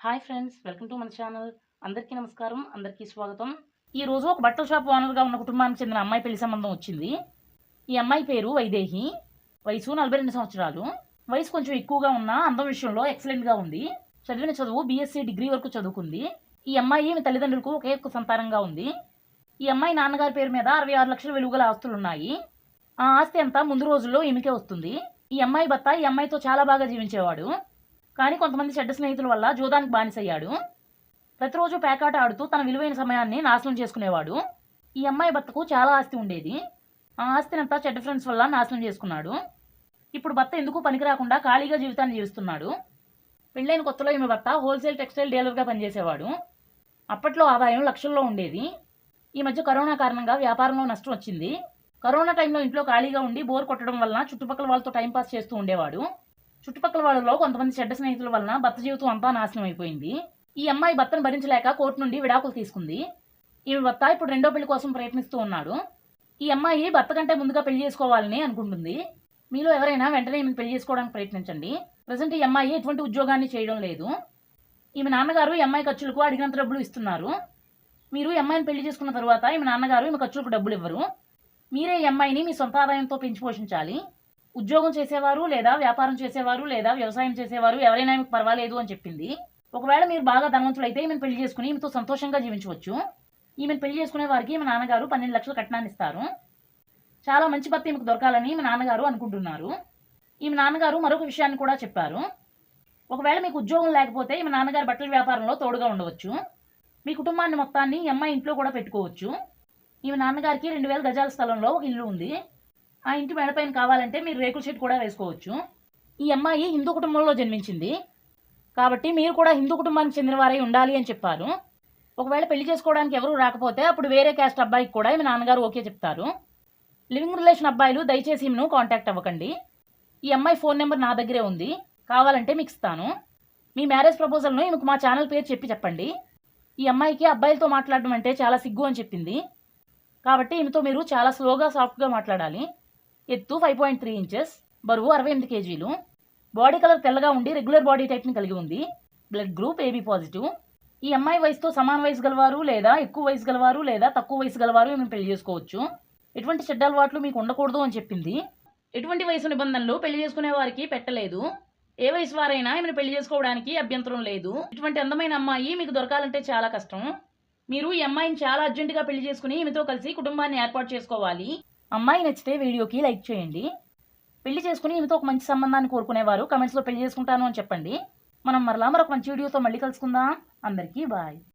Hi friends, welcome to మన channel. అందరికీ నమస్కారం, అందరికీ స్వాగతం. ఈరోజు ఒక బట్టల షాప్ ఓనర్గా ఉన్న కుటుంబానికి చెందిన అమ్మాయి పెళ్లి సంబంధం వచ్చింది. ఈ అమ్మాయి పేరు వైదేహి. వయసు 42 సంవత్సరాలు. వయసు కొంచెం ఎక్కువగా ఉన్న అందం విషయంలో ఎక్సలెంట్గా ఉంది. చదివిన చదువు బీఎస్సీ డిగ్రీ వరకు చదువుకుంది. ఈ అమ్మాయి మీ తల్లిదండ్రులకు ఒకే ఒక్క సంతానంగా ఉంది. ఈ అమ్మాయి నాన్నగారి పేరు మీద 66 లక్షల విలువగల ఆస్తులున్నాయి. ఆ ఆస్తి అంతా ముందు రోజుల్లో ఈమెకే వస్తుంది. ఈ అమ్మాయి భర్త ఈ అమ్మాయితో చాలా బాగా జీవించేవాడు. కానీ కొంతమంది చెడ్డ స్నేహితుల వల్ల జూదానికి బానిసయ్యాడు. ప్రతిరోజు పేకాట ఆడుతూ తన విలువైన సమయాన్ని నాశనం చేసుకునేవాడు. ఈ అమ్మాయి భర్తకు చాలా ఆస్తి ఉండేది. ఆ ఆస్తినంతా చెడ్డ ఫ్రెండ్స్ వల్ల నాశనం చేసుకున్నాడు. ఇప్పుడు భర్త ఎందుకు పనికి రాకుండా ఖాళీగా జీవితాన్ని జీవిస్తున్నాడు. పెళ్ళైన కొత్తలో ఈమె భర్త హోల్సేల్ టెక్స్టైల్ డీలర్గా పనిచేసేవాడు. అప్పట్లో ఆదాయం లక్షల్లో ఉండేది. ఈ మధ్య కరోనా కారణంగా వ్యాపారంలో నష్టం వచ్చింది. కరోనా టైంలో ఇంట్లో ఖాళీగా ఉండి బోర్ కొట్టడం వలన చుట్టుపక్కల వాళ్ళతో టైంపాస్ చేస్తూ ఉండేవాడు. చుట్టుపక్కల వాళ్ళలో కొంతమంది చెడ్డ స్నేహితుల వలన భర్త జీవితం అంతా నాశనం అయిపోయింది. ఈ అమ్మాయి భర్తను భరించలేక కోర్టు నుండి విడాకులు తీసుకుంది. ఈమె భర్త ఇప్పుడు రెండో పెళ్లి కోసం ప్రయత్నిస్తూ ఉన్నాడు. ఈ అమ్మాయి భర్త కంటే ముందుగా పెళ్లి చేసుకోవాలని అనుకుంటుంది. మీలో ఎవరైనా వెంటనే ఈమెను పెళ్లి చేసుకోవడానికి ప్రయత్నించండి. ప్రజెంట్ ఈ అమ్మాయి ఎటువంటి ఉద్యోగాన్ని చేయడం లేదు. ఈమె నాన్నగారు ఈ అమ్మాయి ఖర్చులకు అడిగినంత డబ్బులు ఇస్తున్నారు. మీరు ఈ అమ్మాయిని పెళ్లి చేసుకున్న తర్వాత ఈమె నాన్నగారు ఈమె ఖర్చులకు డబ్బులు ఇవ్వరు. మీరే ఈ అమ్మాయిని మీ సొంత ఆదాయంతో పెంచి పోషించాలి. ఉద్యోగం చేసేవారు లేదా వ్యాపారం చేసేవారు లేదా వ్యవసాయం చేసేవారు ఎవరైనా మీకు పర్వాలేదు అని చెప్పింది. ఒకవేళ మీరు బాగా ధనవంతులైతే ఈమెను పెళ్లి చేసుకుని ఈమెతో సంతోషంగా జీవించవచ్చు. ఈమెను పెళ్లి చేసుకునే వారికి ఈమె నాన్నగారు 12 లక్షల కట్నాన్ని ఇస్తారు. చాలా మంచి భర్త ఈమెకు దొరకాలని ఈమె నాన్నగారు అనుకుంటున్నారు. ఈమె నాన్నగారు మరొక విషయాన్ని కూడా చెప్పారు. ఒకవేళ మీకు ఉద్యోగం లేకపోతే ఈమె నాన్నగారు బట్టల వ్యాపారంలో తోడుగా ఉండవచ్చు. మీ కుటుంబాన్ని మొత్తాన్ని ఈ అమ్మాయి ఇంట్లో కూడా పెట్టుకోవచ్చు. ఈమె నాన్నగారికి 2000 గజాల స్థలంలో ఒక ఇల్లు ఉంది. ఆ ఇంటి మేడపైన కావాలంటే మీరు రేకుల షెడ్ కూడా వేసుకోవచ్చు. ఈ అమ్మాయి హిందూ కుటుంబంలో జన్మించింది కాబట్టి మీరు కూడా హిందూ కుటుంబానికి చెందిన వారై ఉండాలి అని చెప్పారు. ఒకవేళ పెళ్లి చేసుకోవడానికి ఎవరూ రాకపోతే అప్పుడు వేరే క్యాస్ట్ అబ్బాయికి కూడా మీ నాన్నగారు ఓకే చెప్తారు. లివింగ్ రిలేషన్ అబ్బాయిలు దయచేసి ఈమెను కాంటాక్ట్ అవ్వకండి. ఈ అమ్మాయి ఫోన్ నెంబర్ నా దగ్గరే ఉంది, కావాలంటే మీకు ఇస్తాను. మీ మ్యారేజ్ ప్రపోజల్ను ఈమెకు మా ఛానల్ పేరు చెప్పండి. ఈ అమ్మాయికి అబ్బాయిలతో మాట్లాడడం అంటే చాలా సిగ్గు అని చెప్పింది. కాబట్టి ఈమెతో మీరు చాలా స్లోగా సాఫ్ట్గా మాట్లాడాలి. ఎత్తు 5.3 ఇంచెస్, బరువు 68 కేజీలు, బాడీ కలర్ తెల్లగా ఉండి రెగ్యులర్ బాడీ టైప్ని కలిగి ఉంది. Blood group AB positive. ఈ అమ్మాయి వయసుతో సమాన వయసు గలవారు లేదా ఎక్కువ వయసు గలవారు లేదా తక్కువ వయసు గలవారు ఈమెను పెళ్లి చేసుకోవచ్చు. ఎటువంటి చెడ్డ అలవాట్లు మీకు ఉండకూడదు అని చెప్పింది. ఎటువంటి వయసు నిబంధనలు పెళ్లి చేసుకునే వారికి పెట్టలేదు. ఏ వయసు వారైనా ఈమెను పెళ్లి చేసుకోవడానికి అభ్యంతరం లేదు. ఇటువంటి అందమైన అమ్మాయి మీకు దొరకాలంటే చాలా కష్టం. మీరు ఈ అమ్మాయిని చాలా అర్జెంటుగా పెళ్లి చేసుకుని ఈమెతో కలిసి కుటుంబాన్ని ఏర్పాటు చేసుకోవాలి. అమ్మాయి నచ్చితే వీడియోకి లైక్ చేయండి. పెళ్లి చేసుకుని ఈమెతో ఒక మంచి సంబంధాన్ని కోరుకునేవారు కమెంట్స్లో పెళ్లి చేసుకుంటాను అని చెప్పండి. మనం మరలా మరొక మంచి వీడియోతో మళ్ళీ కలుసుకుందాం. అందరికీ బాయ్.